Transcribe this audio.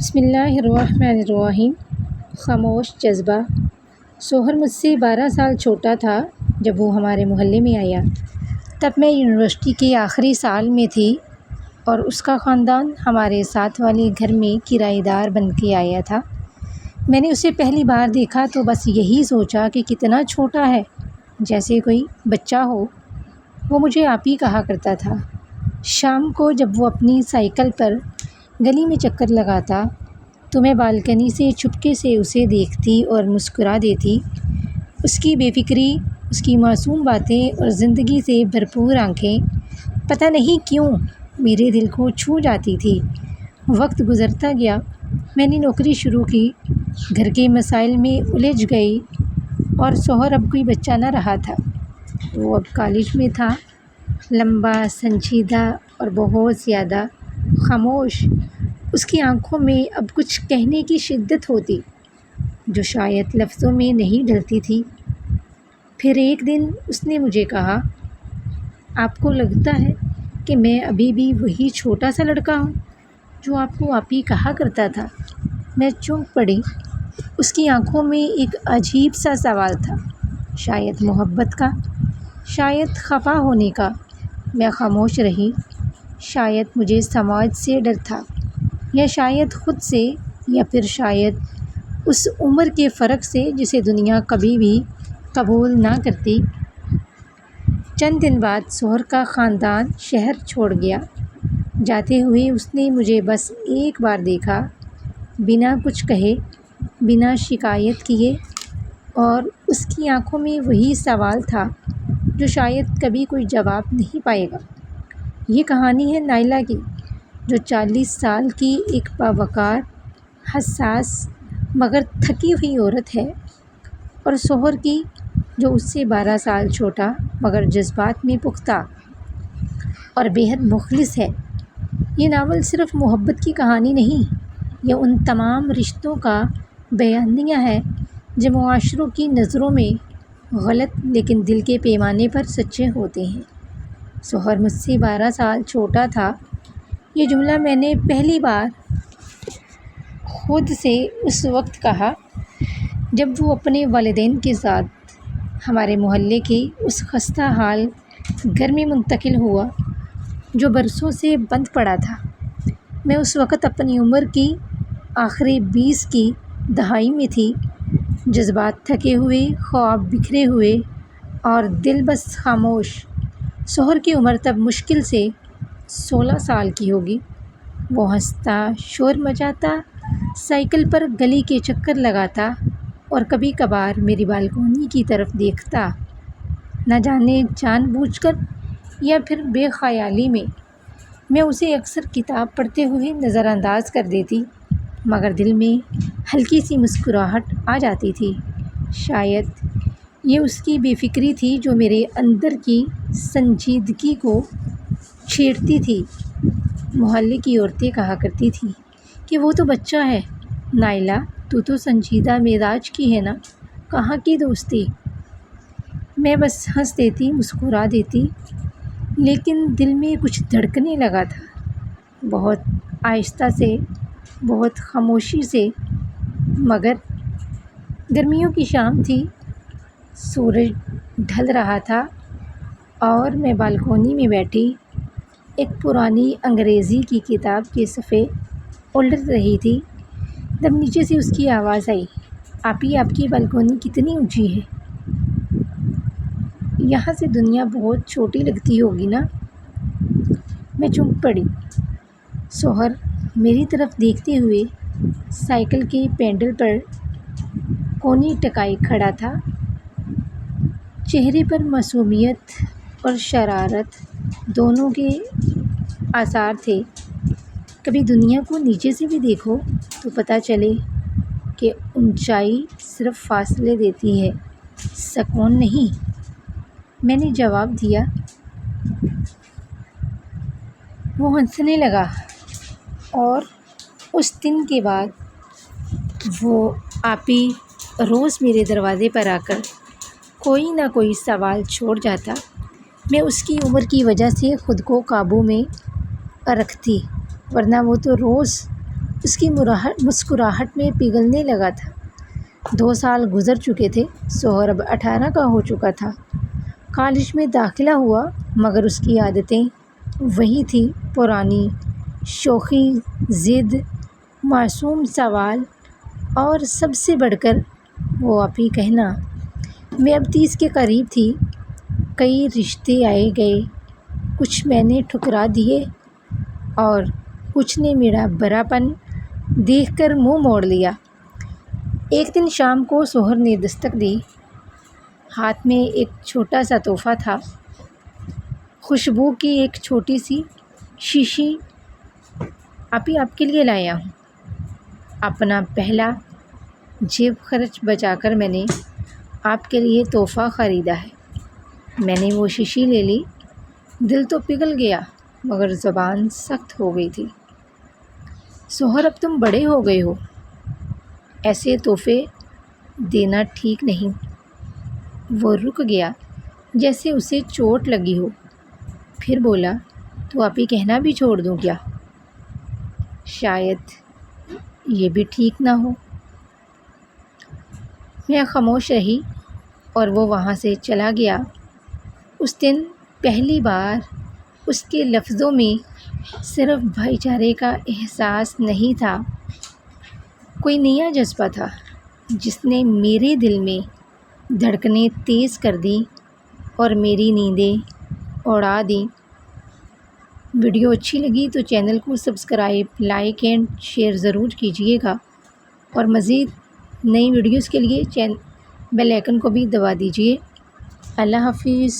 بسم اللہ الرحمن الرحیم۔ خاموش جذبہ۔ سحر مجھ سے 12 سال چھوٹا تھا جب وہ ہمارے محلے میں آیا۔ تب میں یونیورسٹی کے آخری سال میں تھی اور اس کا خاندان ہمارے ساتھ والے گھر میں کرایہ دار بن کے آیا تھا۔ میں نے اسے پہلی بار دیکھا تو بس یہی سوچا کہ کتنا چھوٹا ہے، جیسے کوئی بچہ ہو۔ وہ مجھے آپی کہا کرتا تھا۔ شام کو جب وہ اپنی سائیکل پر گلی میں چکر لگاتا تو میں بالکنی سے چپکے سے اسے دیکھتی اور مسکرا دیتی۔ اس کی بے فکری، اس کی معصوم باتیں اور زندگی سے بھرپور آنکھیں پتہ نہیں کیوں میرے دل کو چھو جاتی تھی۔ وقت گزرتا گیا، میں نے نوکری شروع کی، گھر کے مسائل میں الجھ گئی اور سحر اب کوئی بچہ نہ رہا تھا۔ وہ اب کالج میں تھا، لمبا، سنجیدہ اور بہت زیادہ خاموش۔ اس کی آنکھوں میں اب کچھ کہنے کی شدت ہوتی جو شاید لفظوں میں نہیں ڈھلتی تھی۔ پھر ایک دن اس نے مجھے کہا، آپ کو لگتا ہے کہ میں ابھی بھی وہی چھوٹا سا لڑکا ہوں جو آپ کو آپی کہا کرتا تھا؟ میں چونک پڑی۔ اس کی آنکھوں میں ایک عجیب سا سوال تھا، شاید محبت کا، شاید خفا ہونے کا۔ میں خاموش رہی۔ شاید مجھے سماج سے ڈر تھا، یا شاید خود سے، یا پھر شاید اس عمر کے فرق سے جسے دنیا کبھی بھی قبول نہ کرتی۔ چند دن بعد سحر کا خاندان شہر چھوڑ گیا۔ جاتے ہوئے اس نے مجھے بس ایک بار دیکھا، بنا کچھ کہے، بنا شکایت کیے، اور اس کی آنکھوں میں وہی سوال تھا جو شاید کبھی کوئی جواب نہیں پائے گا۔ یہ کہانی ہے نائلہ کی، جو 40 سال کی ایک باوقار، حساس مگر تھکی ہوئی عورت ہے، اور سحر کی، جو اس سے 12 سال چھوٹا مگر جذبات میں پختہ اور بیحد مخلص ہے۔ یہ ناول صرف محبت کی کہانی نہیں، یہ ان تمام رشتوں کا بیانیہ ہے جو معاشروں کی نظروں میں غلط لیکن دل کے پیمانے پر سچے ہوتے ہیں۔ سحر مجھ سے 12 سال چھوٹا تھا، یہ جملہ میں نے پہلی بار خود سے اس وقت کہا جب وہ اپنے والدین کے ساتھ ہمارے محلے کے اس خستہ حال گھر میں منتقل ہوا جو برسوں سے بند پڑا تھا۔ میں اس وقت اپنی عمر کی آخری 20 کی دہائی میں تھی، جذبات تھکے ہوئے، خواب بکھرے ہوئے اور دل بس خاموش۔ سحر کی عمر تب مشکل سے 16 سال کی ہوگی۔ وہ ہنستا، شور مچاتا، سائیکل پر گلی کے چکر لگاتا اور کبھی کبھار میری بالکونی کی طرف دیکھتا، نہ جانے جان بوجھ کر یا پھر بے خیالی میں۔ میں اسے اکثر کتاب پڑھتے ہوئے نظر انداز کر دیتی، مگر دل میں ہلکی سی مسکراہٹ آ جاتی تھی۔ شاید یہ اس کی بے فکری تھی جو میرے اندر کی سنجیدگی کو چھیڑتی تھی۔ محلے کی عورتیں کہا کرتی تھیں کہ وہ تو بچہ ہے، نائلہ تو سنجیدہ مزاج کی ہے نا، کہاں کی دوستی۔ میں بس ہنس دیتی، مسکرا دیتی، لیکن دل میں کچھ دھڑکنے لگا تھا، بہت آہستہ سے، بہت خاموشی سے۔ مگر گرمیوں کی شام تھی، سورج ڈھل رہا تھا اور میں بالکونی میں بیٹھی ایک پرانی انگریزی کی کتاب کے صفحے الٹ رہی تھی، تب نیچے سے اس کی آواز آئی، آپی آپ کی بالکونی کتنی اونچی ہے؟ یہاں سے دنیا بہت چھوٹی لگتی ہوگی نا؟ میں چونک پڑی۔ سحر میری طرف دیکھتے ہوئے سائیکل کے پینڈل پر کونی ٹکائے کھڑا تھا، چہرے پر معصومیت اور شرارت دونوں کے آثار تھے۔ کبھی دنیا کو نیچے سے بھی دیکھو تو پتہ چلے کہ اونچائی صرف فاصلے دیتی ہے، سکون نہیں۔ میں نے جواب دیا۔ وہ ہنسنے لگا، اور اس دن کے بعد وہ آپی روز میرے دروازے پر آ کر کوئی نہ کوئی سوال چھوڑ جاتا۔ میں اس کی عمر کی وجہ سے خود کو قابو میں رکھتی، ورنہ وہ تو روز اس کی مسکراہٹ میں پگھلنے لگا تھا۔ 2 سال گزر چکے تھے، شوہر اب 18 کا ہو چکا تھا، کالج میں داخلہ ہوا، مگر اس کی عادتیں وہی تھیں، پرانی شوخی، ضد، معصوم سوال، اور سب سے بڑھ کر وہ آپ ہی کہنا۔ میں اب 30 کے قریب تھی، کئی رشتے آئے گئے، کچھ میں نے ٹھکرا دیے اور کچھ نے میرا برا پن دیکھ کر منہ موڑ لیا۔ ایک دن شام کو شوہر نے دستک دی، ہاتھ میں ایک چھوٹا سا تحفہ تھا، خوشبو کی ایک چھوٹی سی شیشی۔ آپ کے لیے لایا ہوں۔ اپنا پہلا جیب خرچ بچا کر میں نے آپ کے لیے تحفہ خریدا ہے۔ میں نے وہ شیشی لے لی، دل تو پگھل گیا مگر زبان سخت ہو گئی تھی۔ شوہر اب تم بڑے ہو گئے ہو، ایسے تحفے دینا ٹھیک نہیں۔ وہ رک گیا جیسے اسے چوٹ لگی ہو، پھر بولا تو آپ ہی کہنا بھی چھوڑ دوں کیا؟ شاید یہ بھی ٹھیک نہ ہو۔ میں خاموش رہی اور وہ وہاں سے چلا گیا۔ اس دن پہلی بار اس کے لفظوں میں صرف بھائی چارے کا احساس نہیں تھا، کوئی نیا جذبہ تھا جس نے میرے دل میں دھڑکنیں تیز کر دیں اور میری نیندیں اڑا دیں۔ ویڈیو اچھی لگی تو چینل کو سبسکرائب، لائک اینڈ شیئر ضرور کیجیے گا، اور مزید نئی ویڈیوز کے لیے بیل آئیکن کو بھی دبا دیجیے۔ اللہ حافظ۔